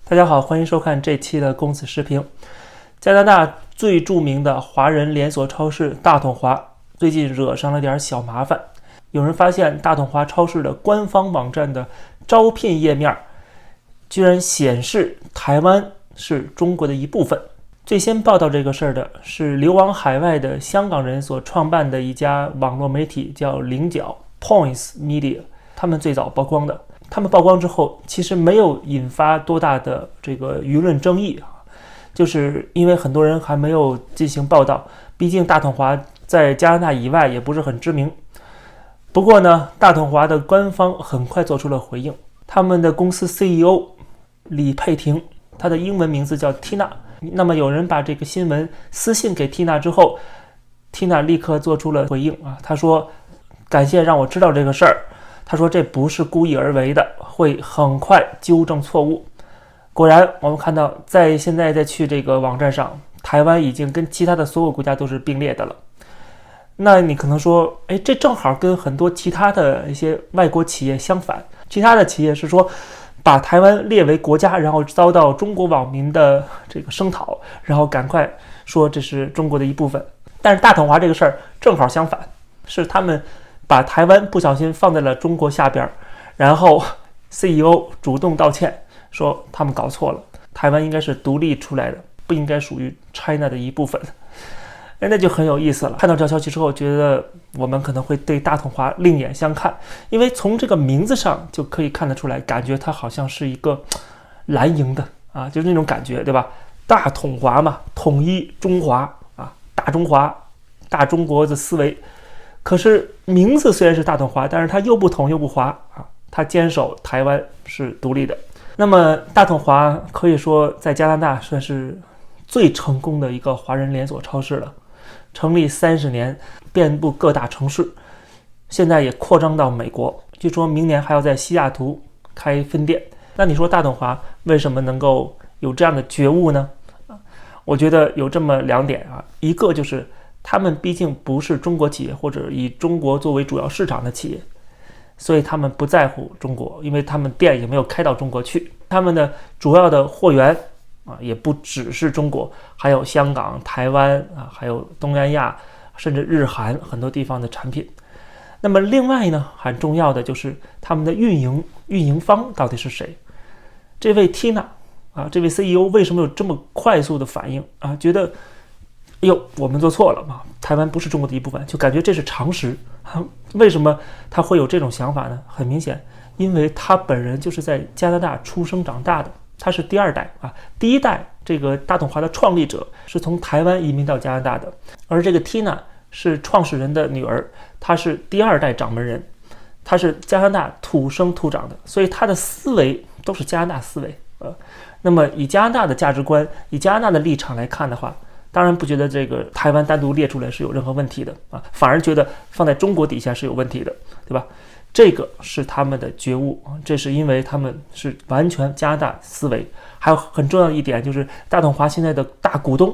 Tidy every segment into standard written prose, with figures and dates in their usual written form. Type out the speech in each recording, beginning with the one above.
大家好，欢迎收看这期的公子视频。加拿大最著名的华人连锁超市大统华最近惹上了点小麻烦。有人发现大统华超市的官方网站的招聘页面居然显示台湾是中国的一部分。最先报道这个事儿的是流亡海外的香港人所创办的一家网络媒体，叫菱角 Points Media， 他们最早曝光的。他们曝光之后，其实没有引发多大的这个舆论争议啊，就是因为很多人还没有进行报道，毕竟大统华在加拿大以外也不是很知名。不过呢，大统华的官方很快做出了回应，他们的公司 CEO 李佩婷，她的英文名字叫 Tina。那么有人把这个新闻私信给 Tina 之后， Tina 立刻做出了回应啊，她说感谢让我知道这个事儿。他说这不是故意而为的，会很快纠正错误。果然我们看到现在再去这个网站上，台湾已经跟其他的所有国家都是并列的了。那你可能说，这正好跟很多其他的一些外国企业相反，其他的企业是说把台湾列为国家，然后遭到中国网民的这个声讨，然后赶快说这是中国的一部分。但是大统华这个事儿正好相反，是他们把台湾不小心放在了中国下边，然后 CEO 主动道歉，说他们搞错了，台湾应该是独立出来的，不应该属于 China 的一部分。那就很有意思了。看到这消息之后，觉得我们可能会对大统华另眼相看，因为从这个名字上就可以看得出来，感觉它好像是一个蓝营的啊，就是那种感觉，对吧？大统华嘛，统一中华啊，大中华，大中国的思维。可是名字虽然是大统华，但是它又不统又不华啊，它坚守台湾是独立的。那么大统华可以说在加拿大算是最成功的一个华人连锁超市了，成立30年，遍布各大城市，现在也扩张到美国，据说明年还要在西雅图开分店。那你说大统华为什么能够有这样的觉悟呢？我觉得有这么2点啊，一个就是他们毕竟不是中国企业，或者以中国作为主要市场的企业，所以他们不在乎中国，因为他们店也没有开到中国去。他们的主要的货源也不只是中国，还有香港、台湾还有东南亚，甚至日韩很多地方的产品。那么另外呢，很重要的就是他们的运营方到底是谁？这位 Tina 这位 CEO 为什么有这么快速的反应觉得我们做错了嘛？台湾不是中国的一部分，就感觉这是常识。为什么他会有这种想法呢？很明显，因为他本人就是在加拿大出生长大的，他是第2代第1代这个大统华的创立者是从台湾移民到加拿大的，而这个 Tina 是创始人的女儿，她是第2代掌门人，她是加拿大土生土长的，所以她的思维都是加拿大思维那么以加拿大的价值观，以加拿大的立场来看的话，当然不觉得这个台湾单独列出来是有任何问题的反而觉得放在中国底下是有问题的，对吧？这个是他们的觉悟这是因为他们是完全加拿大思维。还有很重要的一点就是大统华现在的大股东，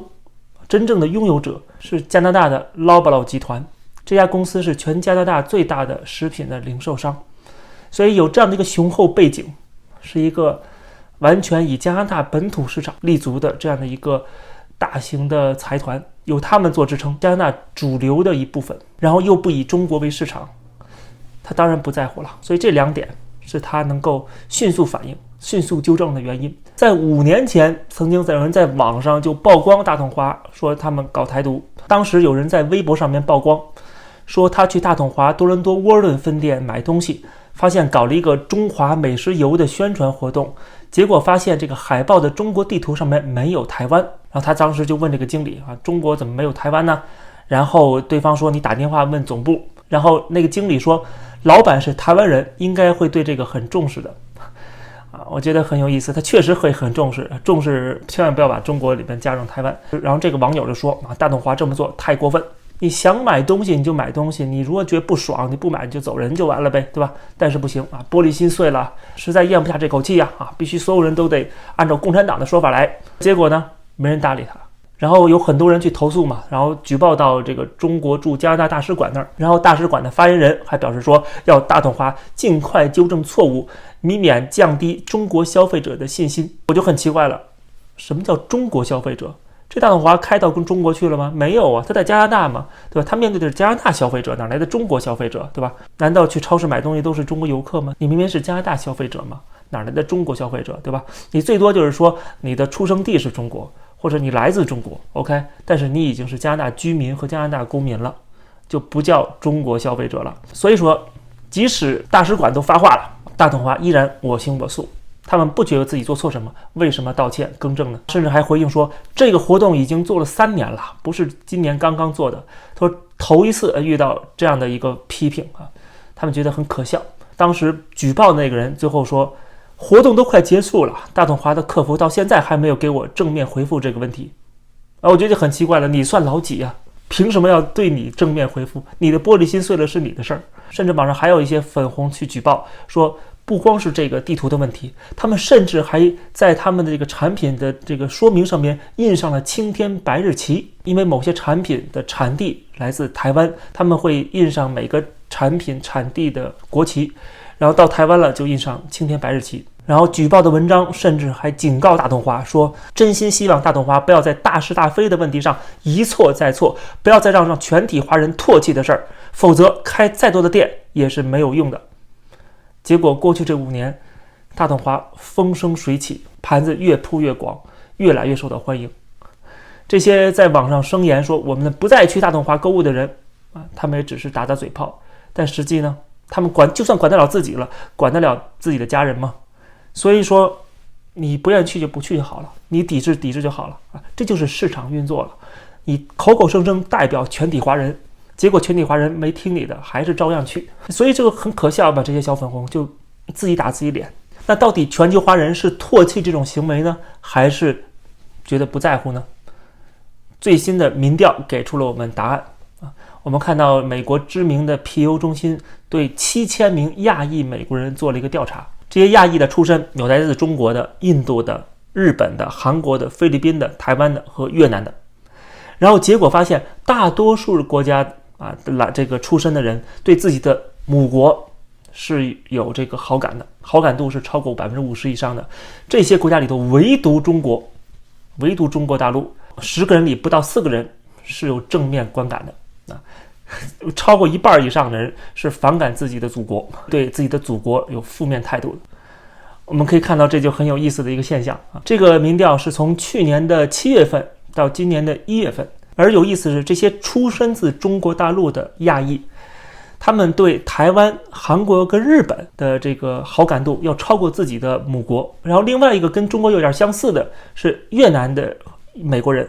真正的拥有者是加拿大的劳巴劳集团，这家公司是全加拿大最大的食品的零售商，所以有这样的一个雄厚背景，是一个完全以加拿大本土市场立足的这样的一个大型的财团，有他们做支撑，加拿大主流的一部分，然后又不以中国为市场，他当然不在乎了。所以这2点是他能够迅速反应、迅速纠正的原因。在5年前，曾经有人在网上就曝光大统华，说他们搞台独。当时有人在微博上面曝光，说他去大统华多伦多沃伦分店买东西，发现搞了一个中华美食游的宣传活动，结果发现这个海报的中国地图上面没有台湾。然后他当时就问这个经理中国怎么没有台湾呢？然后对方说你打电话问总部，然后那个经理说老板是台湾人，应该会对这个很重视的我觉得很有意思，他确实会很重视，千万不要把中国里面加上台湾。然后这个网友就说大统华这么做太过分，你想买东西你就买东西，你如果觉得不爽你不买你就走人就完了呗，对吧？但是不行玻璃心碎了，实在咽不下这口气必须所有人都得按照共产党的说法来。结果呢，没人搭理他，然后有很多人去投诉嘛，然后举报到这个中国驻加拿大大使馆那儿，然后大使馆的发言人还表示说，要大统华尽快纠正错误，以免降低中国消费者的信心。我就很奇怪了，什么叫中国消费者？这大统华开到跟中国去了吗？没有啊，他在加拿大嘛，对吧？他面对的是加拿大消费者，哪来的中国消费者，对吧？难道去超市买东西都是中国游客吗？你明明是加拿大消费者嘛，哪来的中国消费者，对吧？你最多就是说你的出生地是中国，或者你来自中国 ，OK， 但是你已经是加拿大居民和加拿大公民了，就不叫中国消费者了。所以说，即使大使馆都发话了，大统华依然我行我素。他们不觉得自己做错什么，为什么道歉更正呢？甚至还回应说，这个活动已经做了3年了，不是今年刚刚做的。他说头一次遇到这样的一个批评啊，他们觉得很可笑。当时举报的那个人最后说，活动都快结束了，大统华的客服到现在还没有给我正面回复这个问题。我觉得很奇怪了，你算老几啊？凭什么要对你正面回复？你的玻璃心碎了是你的事儿。甚至网上还有一些粉红去举报说，不光是这个地图的问题，他们甚至还在他们的这个产品的这个说明上面印上了青天白日旗，因为某些产品的产地来自台湾，他们会印上每个产品产地的国旗，然后到台湾了就印上青天白日旗。然后举报的文章甚至还警告大统华说，真心希望大统华不要在大是大非的问题上一错再错，不要再让全体华人唾弃的事儿，否则开再多的店也是没有用的。结果过去这5年，大统华风生水起，盘子越铺越广，越来越受到欢迎。这些在网上声言说我们不再去大统华购物的人他们也只是打打嘴炮，但实际呢，他们就算管得了自己了，管得了自己的家人吗？所以说，你不愿意去就不去就好了，你抵制就好了这就是市场运作了。你口口声声代表全体华人，结果全体华人没听你的，还是照样去，所以这个很可笑吧？这些小粉红就自己打自己脸。那到底全球华人是唾弃这种行为呢，还是觉得不在乎呢？最新的民调给出了我们答案我们看到美国知名的皮尤中心对7000名亚裔美国人做了一个调查。这些亚裔的出身有来自中国的、印度的、日本的、韩国的、菲律宾的、台湾的和越南的。然后结果发现，大多数国家这个出身的人对自己的母国是有这个好感的，好感度是超过50%以上的。这些国家里头，唯独中国大陆，10个人里不到4个人是有正面观感的超过1半以上的人是反感自己的祖国，对自己的祖国有负面态度的。我们可以看到，这就很有意思的一个现象这个民调是从去年的7月份到今年的1月份，而有意思是，这些出身自中国大陆的亚裔，他们对台湾、韩国跟日本的这个好感度要超过自己的母国。然后另外一个跟中国有点相似的是越南的美国人。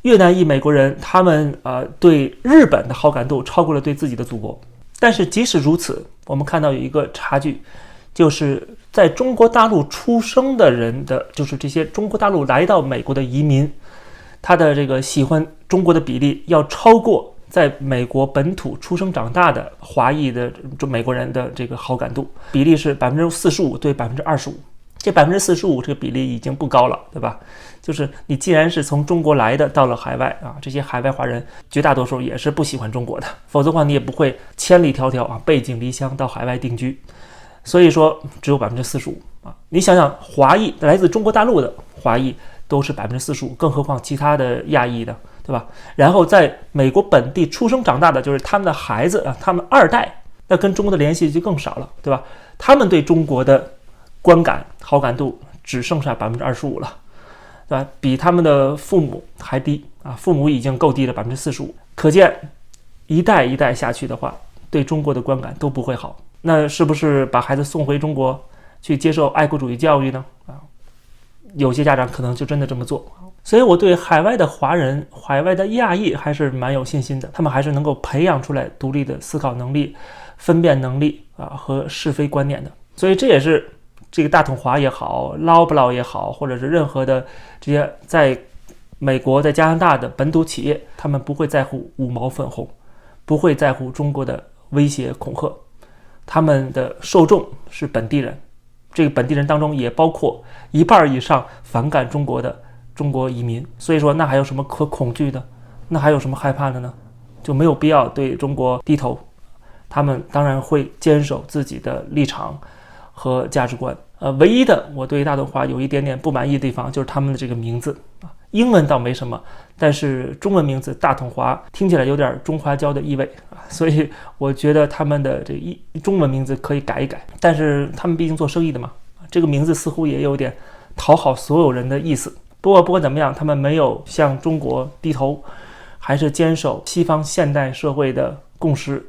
越南裔美国人，他们对日本的好感度超过了对自己的祖国。但是即使如此，我们看到有一个差距，就是在中国大陆出生的人的，就是这些中国大陆来到美国的移民，他的这个喜欢中国的比例要超过在美国本土出生长大的华裔的美国人的这个好感度，比例是45%对25%。这45%这个比例已经不高了，对吧？就是你既然是从中国来的，到了海外这些海外华人绝大多数也是不喜欢中国的，否则的话你也不会千里迢迢背井离乡到海外定居。所以说只有45%你想想，华裔来自中国大陆的华裔都是45%，更何况其他的亚裔的，对吧？然后在美国本地出生长大的，就是他们的孩子他们2代，那跟中国的联系就更少了，对吧？他们对中国的观感好感度只剩下25%了，对吧？比他们的父母还低父母已经够低了45%，可见一代一代下去的话，对中国的观感都不会好。那是不是把孩子送回中国去接受爱国主义教育呢？有些家长可能就真的这么做。所以我对海外的华人、海外的亚裔还是蛮有信心的，他们还是能够培养出来独立的思考能力、分辨能力和是非观念的。所以这也是这个大统华也好，捞不捞也好，或者是任何的这些在美国、在加拿大的本土企业，他们不会在乎五毛粉红，不会在乎中国的威胁恐吓，他们的受众是本地人，这个本地人当中也包括1半以上反感中国的中国移民，所以说那还有什么可恐惧的？那还有什么害怕的呢？就没有必要对中国低头。他们当然会坚守自己的立场和价值观。唯一的我对大统华有一点点不满意的地方，就是他们的这个名字啊，英文倒没什么，但是中文名字大统华听起来有点中华胶的意味啊，所以我觉得他们的这中文名字可以改一改。但是他们毕竟做生意的嘛，这个名字似乎也有点讨好所有人的意思。不管怎么样，他们没有向中国低头，还是坚守西方现代社会的共识，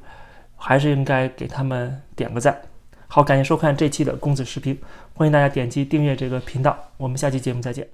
还是应该给他们点个赞。好，感谢收看这期的公子视频，欢迎大家点击订阅这个频道，我们下期节目再见。